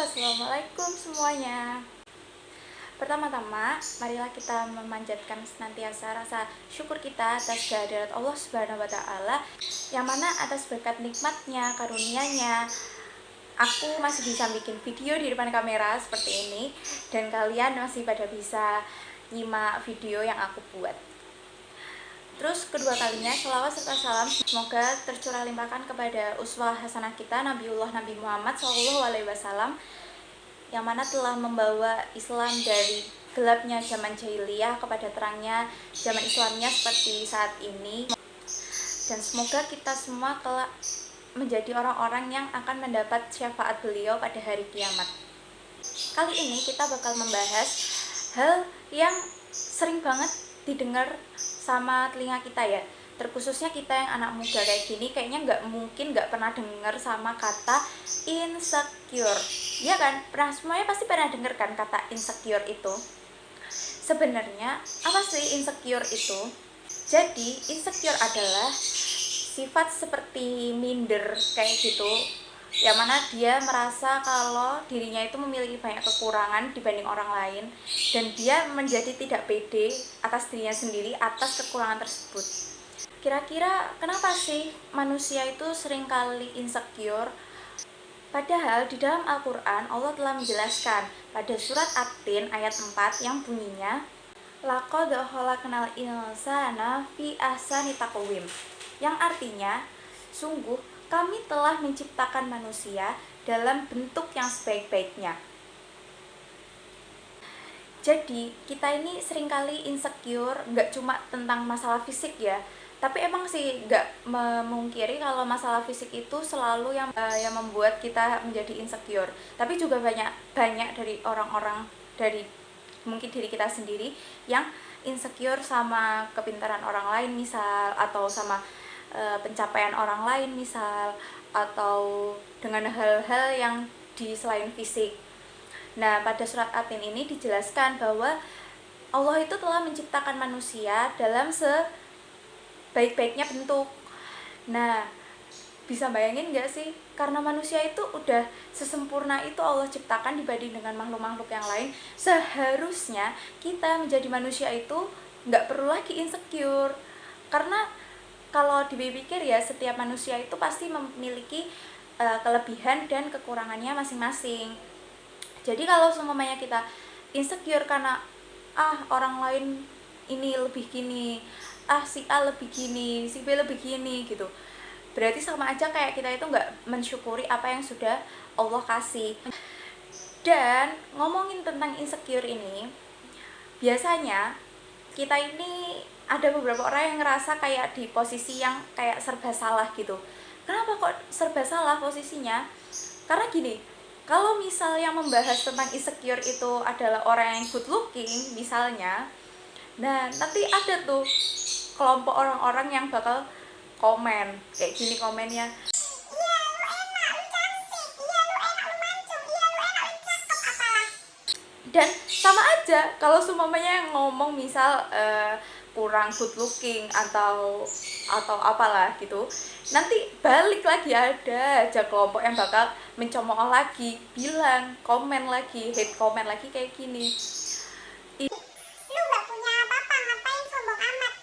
Assalamualaikum semuanya. Pertama-tama, marilah kita memanjatkan senantiasa rasa syukur kita atas kehadirat Allah Subhanahu wa Ta'ala, yang mana atas berkat nikmatnya, karunia-Nya, aku masih bisa bikin video di depan kamera seperti ini, dan kalian masih pada bisa nyimak video yang aku buat. Terus kedua kalinya, shalawat serta salam semoga tercurah limpahkan kepada uswah hasanah kita Nabiullah Nabi Muhammad SAW, yang mana telah membawa Islam dari gelapnya zaman jahiliyah kepada terangnya zaman Islamnya seperti saat ini. Dan semoga kita semua kelak menjadi orang-orang yang akan mendapat syafaat beliau pada hari kiamat. Kali ini kita bakal membahas hal yang sering banget didengar sama telinga kita ya, terkhususnya kita yang anak muda kayak gini, kayaknya nggak pernah dengar sama kata insecure, ya kan? Semuanya pasti pernah dengar kan kata insecure itu. Sebenarnya apa sih insecure itu? Jadi insecure adalah sifat seperti minder kayak gitu, yang mana dia merasa kalau dirinya itu memiliki banyak kekurangan dibanding orang lain, dan dia menjadi tidak pede atas dirinya sendiri atas kekurangan tersebut. Kira-kira kenapa sih manusia itu seringkali insecure? Padahal di dalam Al-Quran Allah telah menjelaskan pada surat At-Tin ayat 4 yang bunyinya laqad khalaqnal insana fi ahsani taqwim, yang artinya sungguh kami telah menciptakan manusia dalam bentuk yang sebaik-baiknya. Jadi kita ini seringkali insecure, nggak cuma tentang masalah fisik ya, tapi emang sih nggak memungkiri kalau masalah fisik itu selalu yang membuat kita menjadi insecure. Tapi juga banyak dari orang-orang, dari mungkin diri kita sendiri yang insecure sama kepintaran orang lain misal, atau sama pencapaian orang lain misal, atau dengan hal-hal yang di selain fisik. Nah, pada surat At-Tin ini dijelaskan bahwa Allah itu telah menciptakan manusia dalam sebaik-baiknya bentuk. Nah, bisa bayangin gak sih? Karena manusia itu udah sesempurna itu Allah ciptakan dibanding dengan makhluk-makhluk yang lain, seharusnya kita menjadi manusia itu gak perlu lagi insecure. Karena kalau dipikir ya, setiap manusia itu pasti memiliki kelebihan dan kekurangannya masing-masing. Jadi kalau semuanya kita insecure karena orang lain ini lebih gini, si A lebih gini, si B lebih gini gitu, berarti sama aja kayak kita itu nggak mensyukuri apa yang sudah Allah kasih. Dan ngomongin tentang insecure ini, biasanya kita ini ada beberapa orang yang ngerasa kayak di posisi yang kayak serba salah gitu. Kenapa kok serba salah posisinya? Karena gini, kalau misal yang membahas tentang insecure itu adalah orang yang good looking misalnya, nah nanti ada tuh kelompok orang-orang yang bakal komen kayak gini komennya, dan sama aja kalau semuanya yang ngomong misal kurang good looking atau apalah gitu, nanti balik lagi ada aja kelompok yang bakal mencemooh lagi, bilang komen lagi, hate komen lagi kayak gini, lu gak punya apa-apa ngapain sombong amat,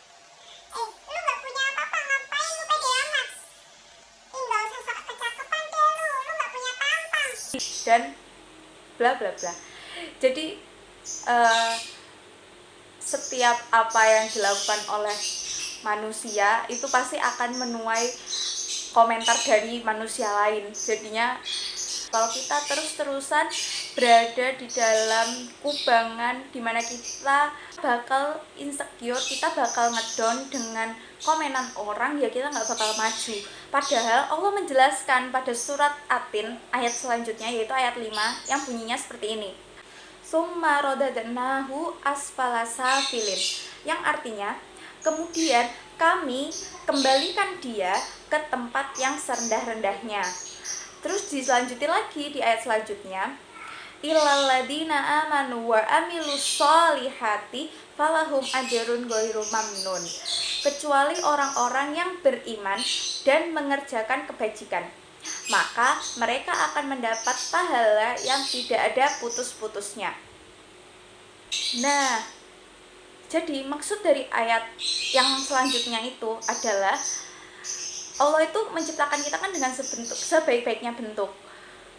lu gak punya apa-apa ngapain lu pede amat, gak usah sok kecakepan deh lu gak punya tampang, dan bla bla bla. Jadi setiap apa yang dilakukan oleh manusia itu pasti akan menuai komentar dari manusia lain. Jadinya kalau kita terus-terusan berada di dalam kubangan dimana kita bakal insecure, kita bakal ngedown dengan komenan orang, ya kita nggak bakal maju. Padahal Allah menjelaskan pada surat At-Tin ayat selanjutnya, yaitu ayat 5 yang bunyinya seperti ini, summa rodadnahu asfala safilin, yang artinya kemudian kami kembalikan dia ke tempat yang serendah-rendahnya. Terus diselanjutin lagi di ayat selanjutnya, illal ladina amanu wa amilus solihati falahum ajrun ghairu mamnun, kecuali orang-orang yang beriman dan mengerjakan kebajikan. maka mereka akan mendapat pahala yang tidak ada putus-putusnya. Nah, jadi maksud dari ayat yang selanjutnya itu adalah Allah itu menciptakan kita kan dengan sebaik-baiknya bentuk.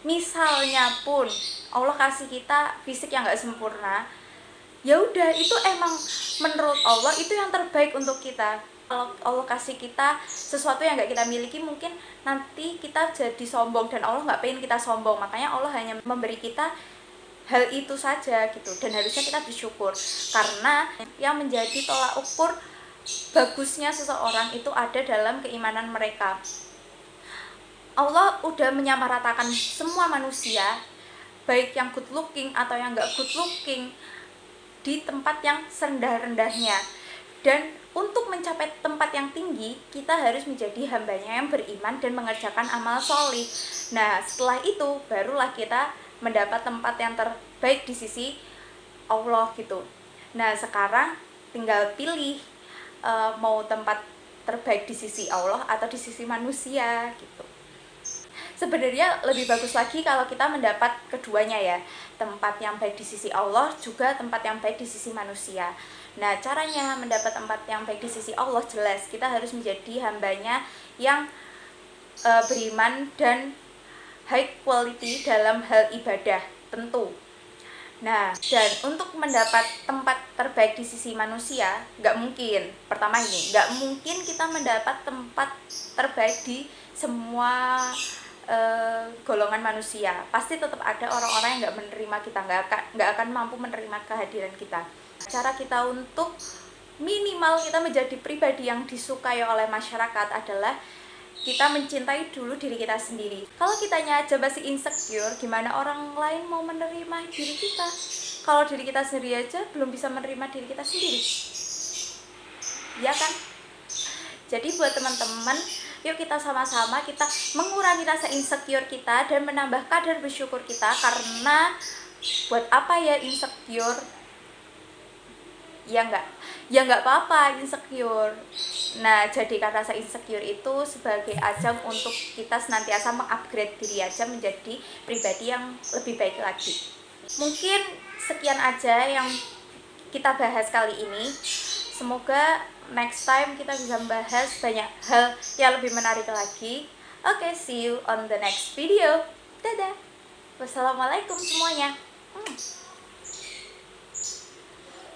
Misalnya pun Allah kasih kita fisik yang nggak sempurna, ya udah itu emang menurut Allah itu yang terbaik untuk kita. Kalau Allah kasih kita sesuatu yang nggak kita miliki, mungkin nanti kita jadi sombong, dan Allah nggak pengen kita sombong. Makanya Allah hanya memberi kita hal itu saja gitu, dan harusnya kita bersyukur, karena yang menjadi tolak ukur bagusnya seseorang itu ada dalam keimanan mereka. Allah udah menyamaratakan semua manusia, baik yang good looking atau yang nggak good looking, di tempat yang serendah-rendahnya. Dan untuk mencapai tempat yang tinggi, kita harus menjadi hambanya yang beriman dan mengerjakan amal solih. Nah, setelah itu barulah kita mendapat tempat yang terbaik di sisi Allah gitu. Nah, sekarang tinggal pilih mau tempat terbaik di sisi Allah atau di sisi manusia gitu. Sebenarnya lebih bagus lagi kalau kita mendapat keduanya ya, tempat yang baik di sisi Allah juga tempat yang baik di sisi manusia. Nah, caranya mendapat tempat yang baik di sisi Allah jelas kita harus menjadi hambanya yang beriman dan high quality dalam hal ibadah tentu. Nah, dan untuk mendapat tempat terbaik di sisi manusia, nggak mungkin. Pertama ini, nggak mungkin kita mendapat tempat terbaik di semua golongan manusia. Pasti tetap ada orang-orang yang nggak menerima kita, nggak akan mampu menerima kehadiran kita. Cara kita untuk minimal kita menjadi pribadi yang disukai oleh masyarakat adalah kita mencintai dulu diri kita sendiri. Kalau kitanya aja masih insecure, gimana orang lain mau menerima diri kita? Kalau diri kita sendiri aja belum bisa menerima diri kita sendiri, ya kan? Jadi buat teman-teman, yuk kita sama-sama kita mengurangi rasa insecure kita dan menambah kadar bersyukur kita. Karena buat apa ya insecure? Ya nggak apa-apa insecure. Nah, jadikan rasa insecure itu sebagai ajang untuk kita senantiasa mengupgrade diri aja menjadi pribadi yang lebih baik lagi. Mungkin sekian aja yang kita bahas kali ini. Semoga next time kita bisa membahas banyak hal yang lebih menarik lagi. Oke, see you on the next video. Dadah. Wassalamualaikum semuanya.